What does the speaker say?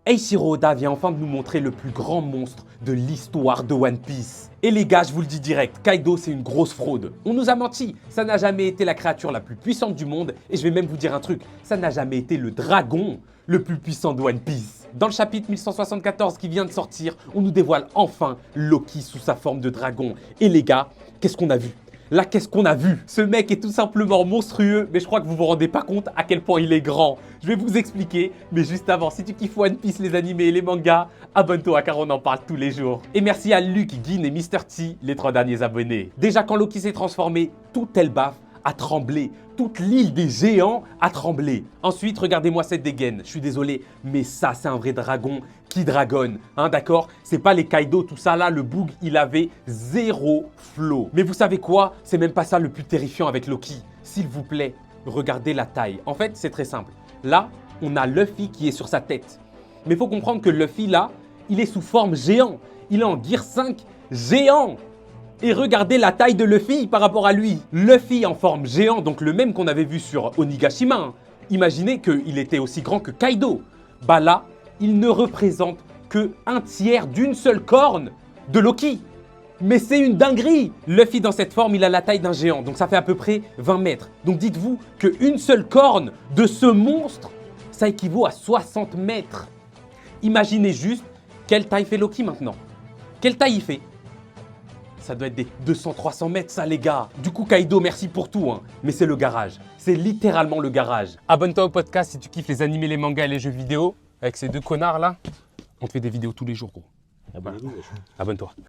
Eiichiro Oda vient enfin de nous montrer le plus grand monstre de l'histoire de One Piece. Et les gars, je vous le dis direct, Kaido c'est une grosse fraude. On nous a menti, ça n'a jamais été la créature la plus puissante du monde, et je vais même vous dire un truc, ça n'a jamais été le dragon le plus puissant de One Piece. Dans le chapitre 1174 qui vient de sortir, on nous dévoile enfin Loki sous sa forme de dragon. Et les gars, qu'est-ce qu'on a vu ? Là, qu'est-ce qu'on a vu? Ce mec est tout simplement monstrueux, mais je crois que vous vous rendez pas compte à quel point il est grand. Je vais vous expliquer, mais juste avant, si tu kiffes One Piece, les animés et les mangas, abonne-toi car on en parle tous les jours. Et merci à Luke, Gin et Mr. T, les 3 derniers abonnés. Déjà, quand Loki s'est transformé, toute Elbaf a tremblé. Toute l'île des géants a tremblé. Ensuite, regardez-moi cette dégaine. Je suis désolé, mais ça, c'est un vrai dragon qui dragonne. Hein, d'accord? C'est pas les Kaido, tout ça là. Le Boog, il avait 0 flow. Mais vous savez quoi? C'est même pas ça le plus terrifiant avec Loki. S'il vous plaît, regardez la taille. En fait, c'est très simple. Là, on a Luffy qui est sur sa tête. Mais il faut comprendre que Luffy, là, il est sous forme géant. Il est en Gear 5 géant. Et regardez la taille de Luffy par rapport à lui. Luffy en forme géant, donc le même qu'on avait vu sur Onigashima. Hein. Imaginez qu'il était aussi grand que Kaido. Bah là, il ne représente que 1/3 d'une seule corne de Loki. Mais c'est une dinguerie. Luffy dans cette forme, il a la taille d'un géant, donc ça fait à peu près 20 mètres. Donc dites-vous qu'une seule corne de ce monstre, ça équivaut à 60 mètres. Imaginez juste quelle taille fait Loki maintenant. Quelle taille il fait? Ça doit être des 200-300 mètres, ça, les gars. Du coup, Kaido, merci pour tout, hein. Mais c'est le garage. C'est littéralement le garage. Abonne-toi au podcast si tu kiffes les animés, les mangas et les jeux vidéo. Avec ces 2 connards là, on te fait des vidéos tous les jours, gros. Abonnez-vous. Abonne-toi.